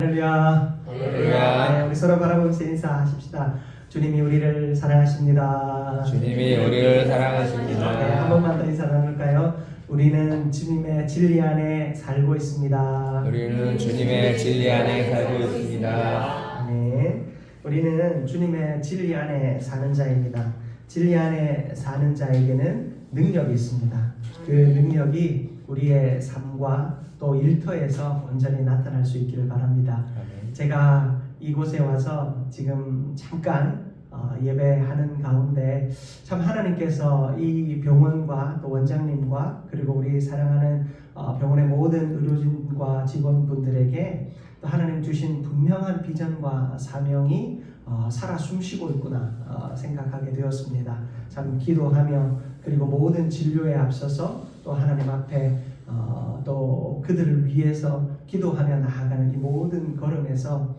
할렐루야. 할렐루야. 네, 우리 서로 바라보면서 인사하십시다. 주님이 우리를 사랑하십니다. 주님이 우리를 사랑하십니다. 네, 한 번만 더 인사 나눌까요? 우리는 주님의 진리 안에 살고 있습니다. 우리는 주님의 진리 안에 살고 있습니다. 네, 우리는 주님의 진리 안에 사는 자입니다. 진리 안에 사는 자에게는 능력이 있습니다. 그 능력이 우리의 삶과 또 일터에서 온전히 나타날 수 있기를 바랍니다. 아멘. 제가 이곳에 와서 지금 잠깐 예배하는 가운데 참 하나님께서 이 병원과 또 원장님과 그리고 우리 사랑하는 병원의 모든 의료진과 직원분들에게 또 하나님 주신 분명한 비전과 사명이 살아 숨쉬고 있구나 생각하게 되었습니다. 참 기도하며 그리고 모든 진료에 앞서서 또 하나님 앞에 또 그들을 위해서 기도하며 나아가는 이 모든 걸음에서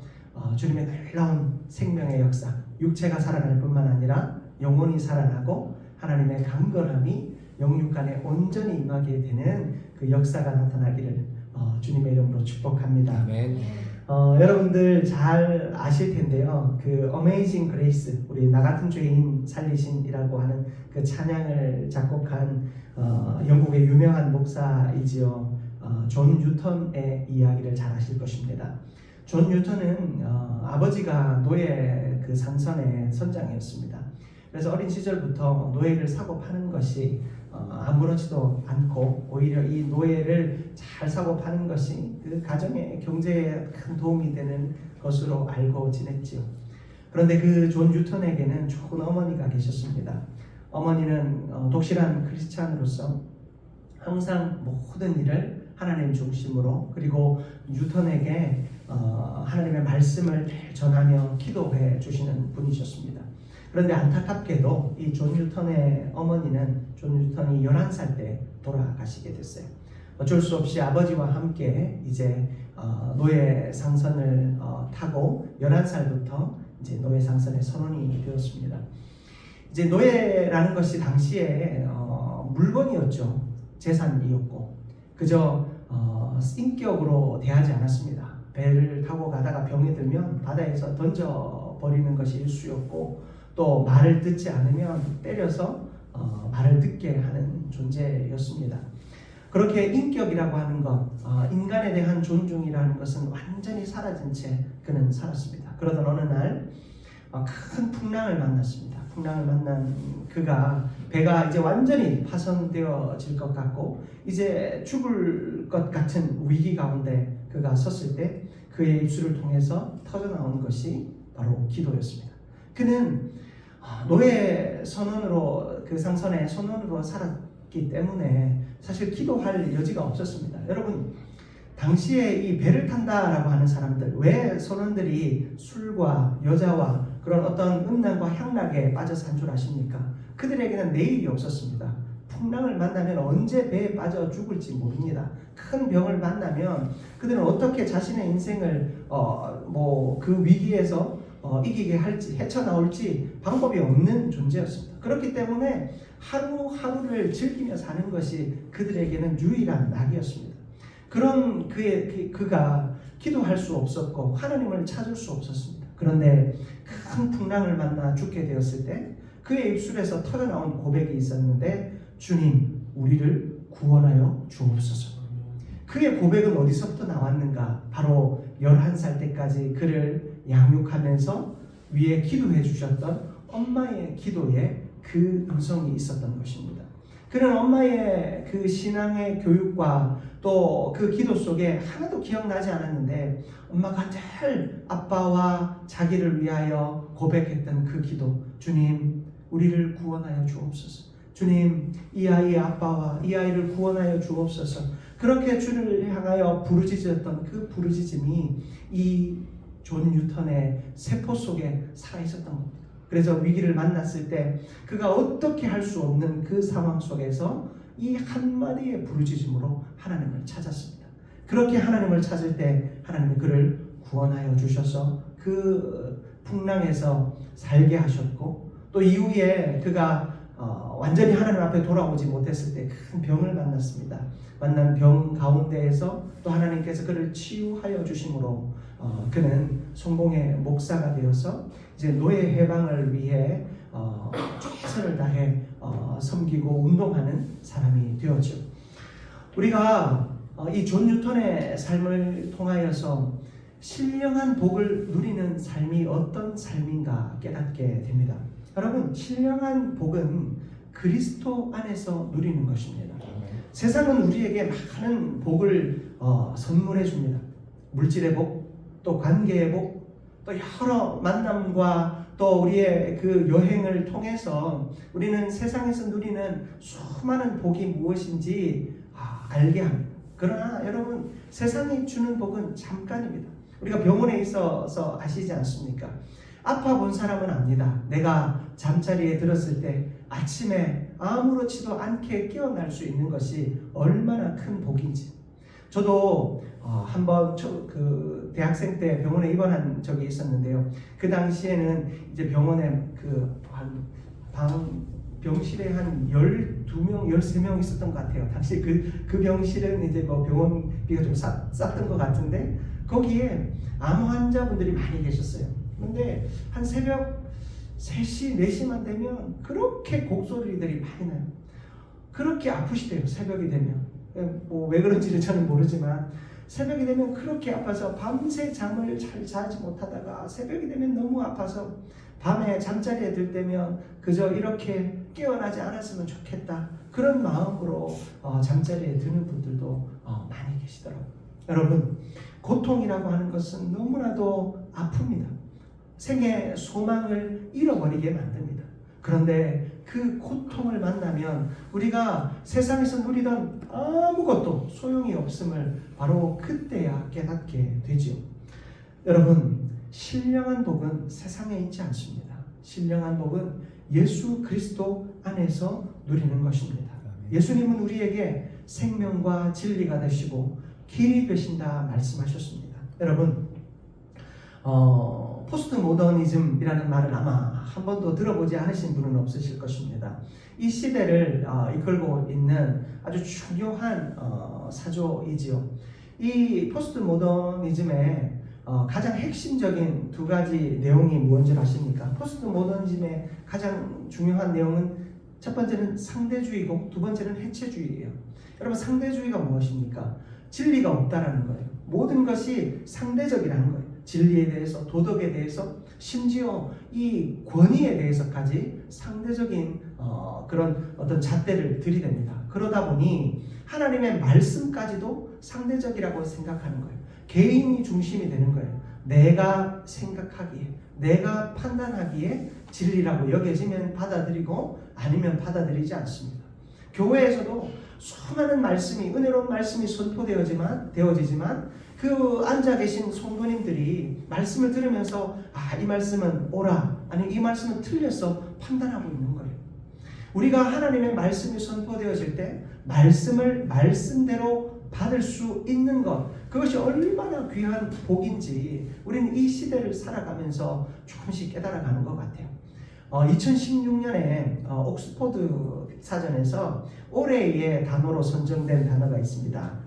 주님의 놀라운 생명의 역사, 육체가 살아날 뿐만 아니라 영혼이 살아나고 하나님의 강건함이 영육 간에 온전히 임하게 되는 그 역사가 나타나기를 주님의 이름으로 축복합니다. 아멘. 여러분들 잘 아실 텐데요. 그 Amazing Grace, 우리 나 같은 죄인 살리신이라고 하는 그 찬양을 작곡한 영국의 유명한 목사이지요. 존 뉴턴의 이야기를 잘 아실 것입니다. 존 뉴턴은 아버지가 노예 그 상선의 선장이었습니다. 그래서 어린 시절부터 노예를 사고 파는 것이 아무렇지도 않고 오히려 이 노예를 잘 사고 파는 것이 그 가정의 경제에 큰 도움이 되는 것으로 알고 지냈지요. 그런데 그 존 뉴턴에게는 좋은 어머니가 계셨습니다. 어머니는 독실한 크리스찬으로서 항상 모든 일을 하나님 중심으로 그리고 뉴턴에게 하나님의 말씀을 전하며 기도해 주시는 분이셨습니다. 그런데 안타깝게도 이 존 뉴턴의 어머니는 존 뉴턴이 11살 때 돌아가시게 됐어요. 어쩔 수 없이 아버지와 함께 이제 노예 상선을 타고 11살부터 이제 노예 상선의 선원이 되었습니다. 이제 노예라는 것이 당시에 물건이었죠. 재산이었고 그저 인격으로 대하지 않았습니다. 배를 타고 가다가 병이 들면 바다에서 던져버리는 것이 일수였고 또 말을 듣지 않으면 때려서 말을 듣게 하는 존재였습니다. 그렇게 인격이라고 하는 것, 인간에 대한 존중이라는 것은 완전히 사라진 채 그는 살았습니다. 그러던 어느 날 큰 풍랑을 만났습니다. 풍랑을 만난 그가 배가 이제 완전히 파손되어질 것 같고 이제 죽을 것 같은 위기 가운데 그가 섰을 때 그의 입술을 통해서 터져나온 것이 바로 기도였습니다. 그는 노예 선원으로 그 상선의 선원으로 살았기 때문에 사실 기도할 여지가 없었습니다. 여러분 당시에 이 배를 탄다라고 하는 사람들, 왜 선원들이 술과 여자와 그런 어떤 음란과 향락에 빠져 산 줄 아십니까? 그들에게는 내일이 없었습니다. 풍랑을 만나면 언제 배에 빠져 죽을지 모릅니다. 큰 병을 만나면 그들은 어떻게 자신의 인생을 그 위기에서 이기게 할지 헤쳐나올지 방법이 없는 존재였습니다. 그렇기 때문에 하루하루를 즐기며 사는 것이 그들에게는 유일한 낙이었습니다. 그런 그가 기도할 수 없었고 하나님을 찾을 수 없었습니다. 그런데 큰 풍랑을 만나 죽게 되었을 때 그의 입술에서 터져나온 고백이 있었는데 주님 우리를 구원하여 주옵소서. 그의 고백은 어디서부터 나왔는가? 바로 11살 때까지 그를 양육하면서 위에 기도해 주셨던 엄마의 기도에 그 음성이 있었던 것입니다. 그는 엄마의 그 신앙의 교육과 또 그 기도 속에 하나도 기억나지 않았는데 엄마가 늘 아빠와 자기를 위하여 고백했던 그 기도, 주님 우리를 구원하여 주옵소서. 주님 이 아이의 아빠와 이 아이를 구원하여 주옵소서. 그렇게 주를 향하여 부르짖었던 그 부르짖음이 이 존 뉴턴의 세포 속에 살아있었던 겁니다. 그래서 위기를 만났을 때 그가 어떻게 할 수 없는 그 상황 속에서 이 한마디의 부르짖음으로 하나님을 찾았습니다. 그렇게 하나님을 찾을 때 하나님은 그를 구원하여 주셔서 그 풍랑에서 살게 하셨고 또 이후에 그가 완전히 하나님 앞에 돌아오지 못했을 때 큰 병을 만났습니다. 만난 병 가운데에서 또 하나님께서 그를 치유하여 주심으로 그는 성공의 목사가 되어서 이제 노예 해방을 위해 최선을 다해 섬기고 운동하는 사람이 되었죠. 우리가 이 존 뉴턴의 삶을 통하여서 신령한 복을 누리는 삶이 어떤 삶인가 깨닫게 됩니다. 여러분, 신령한 복은 그리스도 안에서 누리는 것입니다. 세상은 우리에게 많은 복을 선물해 줍니다. 물질의 복, 또 관계의 복, 또 여러 만남과 또 우리의 그 여행을 통해서 우리는 세상에서 누리는 수많은 복이 무엇인지 알게 합니다. 그러나 여러분, 세상이 주는 복은 잠깐입니다. 우리가 병원에 있어서 아시지 않습니까? 아파 본 사람은 압니다. 내가 잠자리에 들었을 때 아침에 아무렇지도 않게 깨어날 수 있는 것이 얼마나 큰 복인지. 저도 한번 그 대학생 때 병원에 입원한 적이 있었는데요. 그 당시에는 이제 병원에 병실에 한 12명, 13명 있었던 것 같아요. 당시 그 병실은 이제 뭐 병원비가 좀 쌌던 것 같은데 거기에 암 환자분들이 많이 계셨어요. 근데 한 새벽 3시, 4시만 되면 그렇게 곡소리들이 많이 나요. 그렇게 아프시대요. 새벽이 되면. 뭐 왜 그런지는 저는 모르지만 새벽이 되면 그렇게 아파서 밤새 잠을 잘 자지 못하다가 새벽이 되면 너무 아파서 밤에 잠자리에 들 때면 그저 이렇게 깨어나지 않았으면 좋겠다. 그런 마음으로 잠자리에 드는 분들도 많이 계시더라고요. 여러분, 고통이라고 하는 것은 너무나도 아픕니다. 생의 소망을 잃어버리게 만듭니다. 그런데 그 고통을 만나면 우리가 세상에서 누리던 아무것도 소용이 없음을 바로 그때야 깨닫게 되죠. 여러분, 신령한 복은 세상에 있지 않습니다. 신령한 복은 예수 그리스도 안에서 누리는 것입니다. 예수님은 우리에게 생명과 진리가 되시고 길이 되신다 말씀하셨습니다. 여러분, 포스트 모더니즘이라는 말을 아마 한 번도 들어보지 않으신 분은 없으실 것입니다. 이 시대를 이끌고 있는 아주 중요한 사조이지요. 이 포스트 모더니즘의 가장 핵심적인 두 가지 내용이 뭔지 아십니까? 포스트 모더니즘의 가장 중요한 내용은 첫 번째는 상대주의고 두 번째는 해체주의예요. 여러분, 상대주의가 무엇입니까? 진리가 없다라는 거예요. 모든 것이 상대적이라는 거예요. 진리에 대해서, 도덕에 대해서, 심지어 이 권위에 대해서까지 상대적인 그런 어떤 잣대를 들이댑니다. 그러다 보니 하나님의 말씀까지도 상대적이라고 생각하는 거예요. 개인이 중심이 되는 거예요. 내가 생각하기에, 내가 판단하기에 진리라고 여겨지면 받아들이고 아니면 받아들이지 않습니다. 교회에서도 수많은 말씀이, 은혜로운 말씀이 선포되어지지만 그 앉아 계신 성도님들이 말씀을 들으면서 이 말씀은 옳아, 아니 이 말씀은 틀렸어 판단하고 있는 거예요. 우리가 하나님의 말씀이 선포되어질 때 말씀을 말씀대로 받을 수 있는 것, 그것이 얼마나 귀한 복인지 우리는 이 시대를 살아가면서 조금씩 깨달아가는 것 같아요. 2016년에 옥스퍼드 사전에서 올해의 단어로 선정된 단어가 있습니다.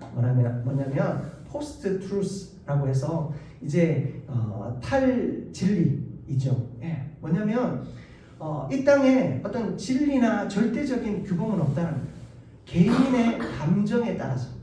뭐냐면 포스트 트루스라고 해서 이제 탈진리이죠. 뭐냐면 이 땅에 어떤 진리나 절대적인 규범은 없다는 거예요. 개인의 감정에 따라서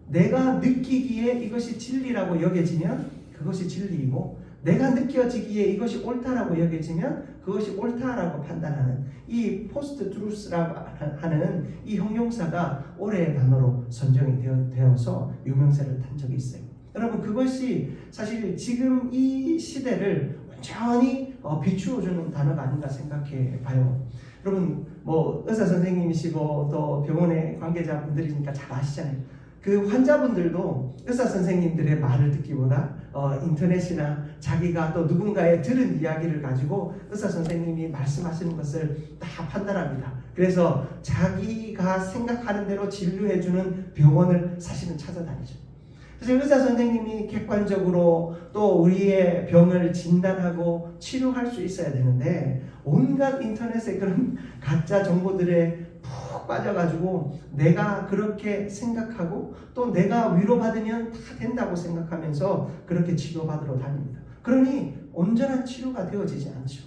내가 느끼기에 이것이 진리라고 여겨지면 그것이 진리이고, 내가 느껴지기에 이것이 옳다라고 여겨지면 그것이 옳다라고 판단하는 이 포스트 트루스라고 하는 이 형용사가 올해의 단어로 선정이 되어서 유명세를 탄 적이 있어요. 여러분, 그것이 사실 지금 이 시대를 완전히 비추어주는 단어가 아닌가 생각해 봐요. 여러분, 뭐 의사 선생님이시고 또 병원의 관계자분들이니까 잘 아시잖아요. 그 환자분들도 의사 선생님들의 말을 듣기보다 인터넷이나 자기가 또 누군가의 들은 이야기를 가지고 의사 선생님이 말씀하시는 것을 다 판단합니다. 그래서 자기가 생각하는 대로 진료해주는 병원을 사실은 찾아다니죠. 그래서 의사 선생님이 객관적으로 또 우리의 병을 진단하고 치료할 수 있어야 되는데 온갖 인터넷의 그런 가짜 정보들에 푹 빠져가지고 내가 그렇게 생각하고 또 내가 위로받으면 다 된다고 생각하면서 그렇게 치료받으러 다닙니다. 그러니 온전한 치료가 되어지지 않죠.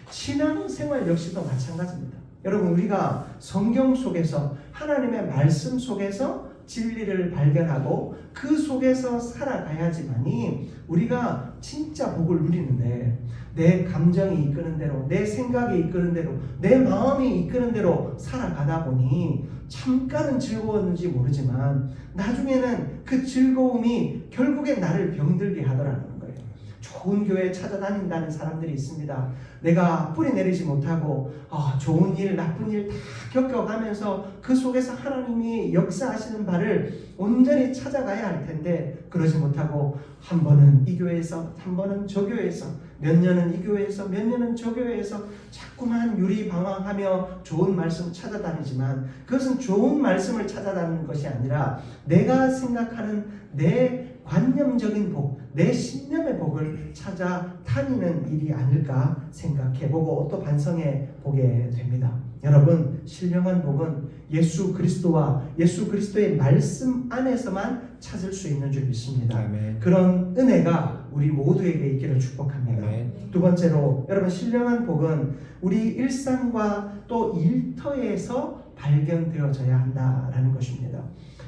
신앙생활 역시도 마찬가지입니다. 여러분, 우리가 성경 속에서 하나님의 말씀 속에서 진리를 발견하고 그 속에서 살아가야지만이 우리가 진짜 복을 누리는데, 내 감정이 이끄는 대로, 내 생각이 이끄는 대로, 내 마음이 이끄는 대로 살아가다 보니 잠깐은 즐거웠는지 모르지만 나중에는 그 즐거움이 결국에 나를 병들게 하더라는 거예요. 좋은 교회 찾아다닌다는 사람들이 있습니다. 내가 뿌리 내리지 못하고 좋은 일, 나쁜 일 다 겪어가면서 그 속에서 하나님이 역사하시는 바를 온전히 찾아가야 할 텐데 그러지 못하고 한 번은 이 교회에서, 한 번은 저 교회에서, 몇 년은 이 교회에서, 몇 년은 저 교회에서 자꾸만 유리방황하며 좋은 말씀 찾아다니지만 그것은 좋은 말씀을 찾아다니는 것이 아니라 내가 생각하는 내 관념적인 복, 내 신념의 복을 찾아다니는 일이 아닐까 생각해보고 또 반성해 보게 됩니다. 여러분, 신령한 복은 예수 그리스도와 예수 그리스도의 말씀 안에서만 찾을 수 있는 줄 믿습니다. 아멘. 그런 은혜가 우리 모두에게 있기를 축복합니다. 아멘. 두 번째로, 여러분, 신령한 복은 우리 일상과 또 일터에서 발견되어져야 한다라는 것입니다.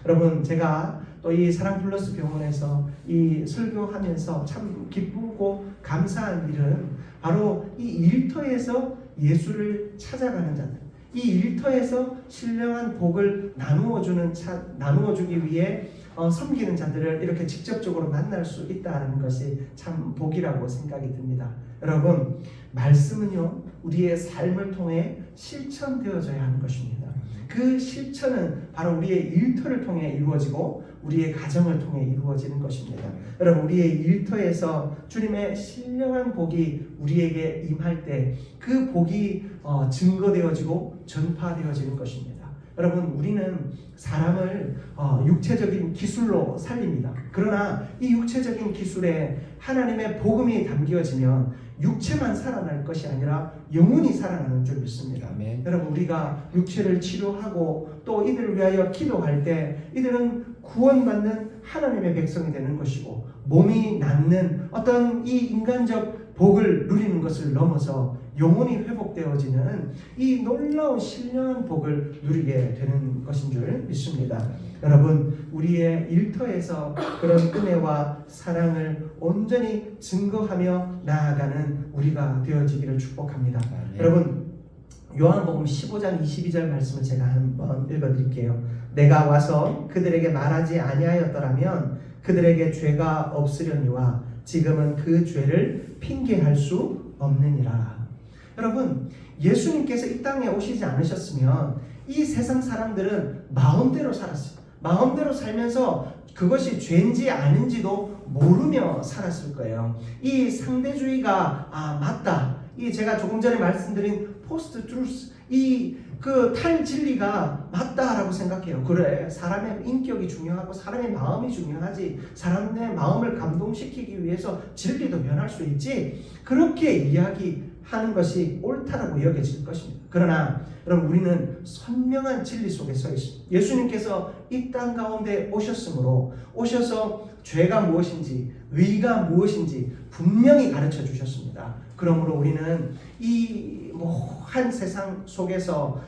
여러분, 제가 또 이 사랑 플러스 병원에서 이 설교하면서 참 기쁘고 감사한 일은 바로 이 일터에서 예수를 찾아가는 자들, 이 일터에서 신령한 복을 나누어주기 위해 섬기는 자들을 이렇게 직접적으로 만날 수 있다는 것이 참 복이라고 생각이 듭니다. 여러분, 말씀은요, 우리의 삶을 통해 실천되어져야 하는 것입니다. 그 실천은 바로 우리의 일터를 통해 이루어지고 우리의 가정을 통해 이루어지는 것입니다. 여러분, 우리의 일터에서 주님의 신령한 복이 우리에게 임할 때 그 복이 증거되어지고 전파되어지는 것입니다. 여러분, 우리는 사람을 육체적인 기술로 살립니다. 그러나 이 육체적인 기술에 하나님의 복음이 담겨지면 육체만 살아날 것이 아니라 영혼이 살아나는 줄 믿습니다. 아멘. 여러분, 우리가 육체를 치료하고 또 이들을 위하여 기도할 때 이들은 구원받는 하나님의 백성이 되는 것이고, 몸이 낫는 어떤 이 인간적 복을 누리는 것을 넘어서 영혼이 회복되어지는 이 놀라운 신령한 복을 누리게 되는 것인 줄 믿습니다. 여러분, 우리의 일터에서 그런 은혜와 사랑을 온전히 증거하며 나아가는 우리가 되어지기를 축복합니다. 아멘. 여러분, 요한복음 15장 22절 말씀을 제가 한번 읽어드릴게요. 내가 와서 그들에게 말하지 아니하였더라면 그들에게 죄가 없으려니와 지금은 그 죄를 핑계할 수 없느니라. 여러분, 예수님께서 이 땅에 오시지 않으셨으면 이 세상 사람들은 마음대로 살았어요. 마음대로 살면서 그것이 죄인지 아닌지도 모르며 살았을 거예요. 이 상대주의가 맞다, 이 제가 조금 전에 말씀드린 포스트 트루스, 그 탈진리가 맞다라고 생각해요. 그래, 사람의 인격이 중요하고 사람의 마음이 중요하지, 사람의 마음을 감동시키기 위해서 진리도 변할 수 있지, 그렇게 이야기하는 것이 옳다라고 여겨질 것입니다. 그러나 여러분, 우리는 선명한 진리 속에 서 있습니다. 예수님께서 이 땅 가운데 오셔서 죄가 무엇인지, 의가 무엇인지 분명히 가르쳐 주셨습니다. 그러므로 우리는 이 한 세상 속에서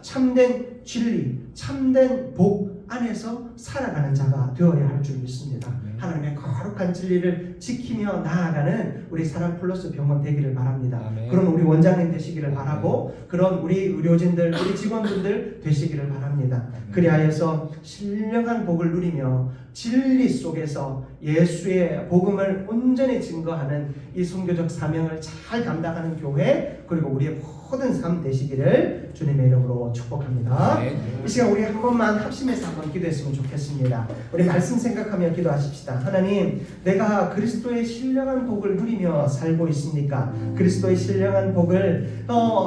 참된 진리, 참된 복 안에서 살아가는 자가 되어야 할 줄 믿습니다. 하나님의 거룩한 진리를 지키며 나아가는 우리 사랑 플러스 병원 되기를 바랍니다. 아멘. 그런 우리 원장님 되시기를 바라고, 그런 우리 의료진들, 우리 직원분들 되시기를 바랍니다. 그리하여서 신령한 복을 누리며 진리 속에서 예수의 복음을 온전히 증거하는 이 선교적 사명을 잘 감당하는 교회, 그리고 우리의 모든 삶 되시기를 주님의 이름으로 축복합니다. 이 시간 우리 한 번만 합심해서 한번 기도했으면 좋겠습니다. 우리 말씀 생각하며 기도하십시다. 하나님, 내가 그리스도의 신령한 복을 누리며 살고 있습니까? 그리스도의 신령한 복을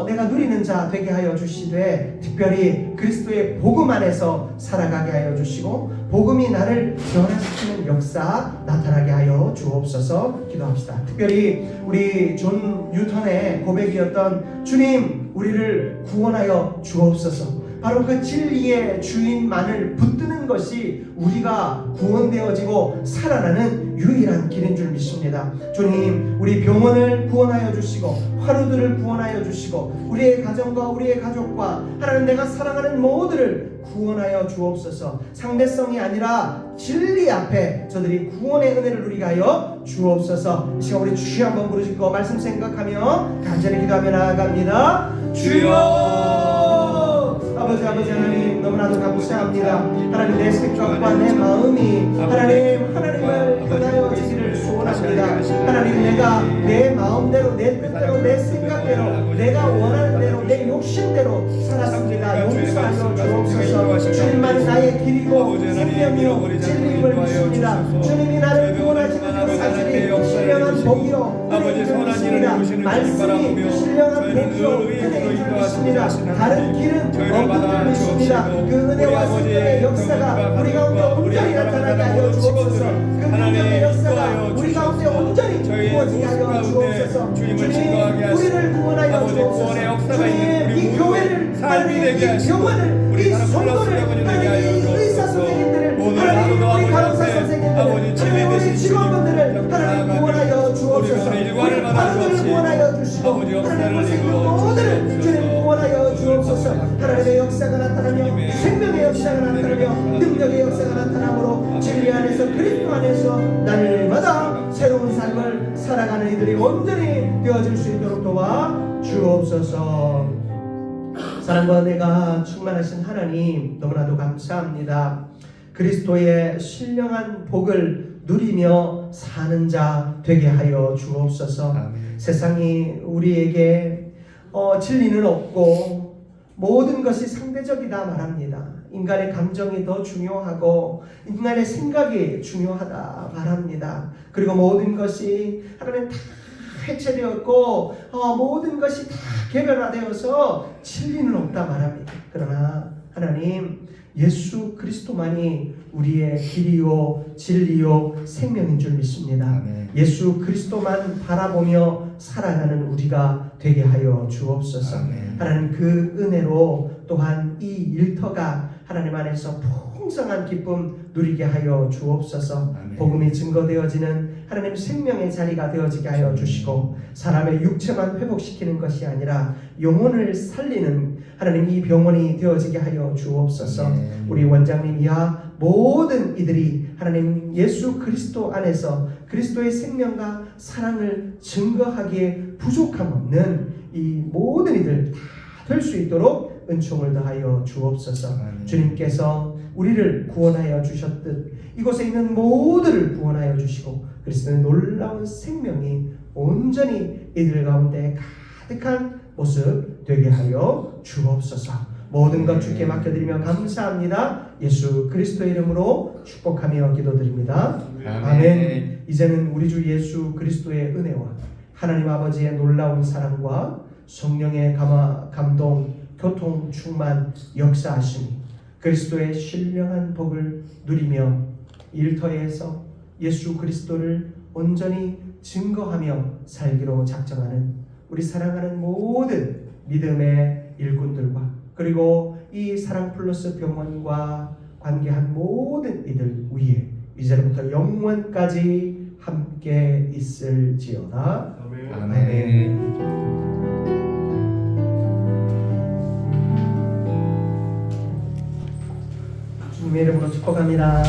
내가 누리는 자 되게 하여 주시되, 특별히 그리스도의 복음 안에서 살아가게 하여 주시고 복음이 나를 변화시키는 역사 나타나게 하여 주옵소서. 기도합시다. 특별히 우리 존 뉴턴의 고백이었던 주님, 우리를 구원하여 주옵소서. 바로 그 진리의 주인만을 붙드는 것이 우리가 구원되어지고 살아나는 유일한 길인 줄 믿습니다. 주님, 우리 병원을 구원하여 주시고 화루들을 구원하여 주시고 우리의 가정과 우리의 가족과 하나님 내가 사랑하는 모두를 구원하여 주옵소서. 상대성이 아니라 진리 앞에 저들이 구원의 은혜를 누리게 하여 주옵소서. 이 시간 우리 주여 한번 부르짖고 말씀 생각하며 간절히 기도하며 나아갑니다. 주여! 아버지 하나님 너무나도 감사합니다. 하나님 내 생각과 내 마음이 하나님을 향하여지기를 소원합니다. 하나님 내가 내 마음대로 내 뜻대로 내 생각대로 내가 원하는 대로 내 욕심대로 살았습니다. 용서하여 주옵소서. 주님만이 나의 길이고 생명이요 진리임을 믿습니다. 주님이 나를 구원하시는 그 사실이 신령한 복이요 은혜인 줄 믿습니다. 말씀이 신령한 복이요 은혜인 줄 믿습니다. 다른 길은 없는 줄 믿습니다. 그 은혜와 생명의 역사가 우리 가운데 온전히 나타나게 하여 주옵소서. 그 능력의 역사가 우리 가운데 온전히 부어지게 하여 주옵소서. 주님 우리를 구원하여 주옵소서. 주님 이 교회를 하나님 이 병원을 이 성도를 하나님 이 의사 선생님들을 하나님 우리 간호사 선생님들을 하나님 우리 직원분들을 하나님 구원하여 주옵소서. 우리 바로들을 구원하여 주시고 하나님 그 생명 모두를 주님 구원하여 주옵소서. 하나님의 역사가 나타나며 생명의 역사가 나타나며 능력의 역사가 나타나므로 진리 안에서 그리스도 안에서 날마다 새로운 삶을 살아가는 이들이 온전히 되어질 수 있도록 도와 주옵소서. 사랑과 은혜가 충만하신 하나님 너무나도 감사합니다. 그리스도의 신령한 복을 누리며 사는 자 되게 하여 주옵소서. 아멘. 세상이 우리에게 진리는 없고 모든 것이 상대적이다 말합니다. 인간의 감정이 더 중요하고 인간의 생각이 중요하다 말합니다. 그리고 모든 것이 하나님 다 해체되었고 모든 것이 다 개별화되어서 진리는 없다 말합니다. 그러나 하나님 예수 그리스도만이 우리의 길이요 진리요 생명인 줄 믿습니다. 아멘. 예수 그리스도만 바라보며 살아가는 우리가 되게 하여 주옵소서. 아멘. 하나님 그 은혜로 또한 이 일터가 하나님 안에서 풍성한 기쁨 누리게 하여 주옵소서. 아멘. 복음이 증거되어지는 하나님 생명의 자리가 되어지게 하여 주시고 사람의 육체만 회복시키는 것이 아니라 영혼을 살리는 하나님 이 병원이 되어지게 하여 주옵소서. 아멘. 우리 원장님 이하 모든 이들이 하나님 예수 그리스도 안에서 그리스도의 생명과 사랑을 증거하기에 부족함 없는 이 모든 이들 다 될 수 있도록 은총을 더하여 주옵소서. 아멘. 주님께서 우리를 구원하여 주셨듯 이곳에 있는 모두를 구원하여 주시고 그리스도의 놀라운 생명이 온전히 이들 가운데 가득한 모습 되게 하여 주옵소서. 모든 것 주께 맡겨드리며 감사합니다. 예수 그리스도의 이름으로 축복하며 기도드립니다. 아멘. 이제는 우리 주 예수 그리스도의 은혜와 하나님 아버지의 놀라운 사랑과 성령의 감동, 교통, 충만, 역사하심이 그리스도의 신령한 복을 누리며 일터에서 예수 그리스도를 온전히 증거하며 살기로 작정하는 우리 사랑하는 모든 믿음의 일꾼들과 그리고 이 사랑 플러스 병원과 관계한 모든 이들 위에 이제부터 영원까지 함께 있을지어다. 아멘. 주님의 이름으로 축복합니다.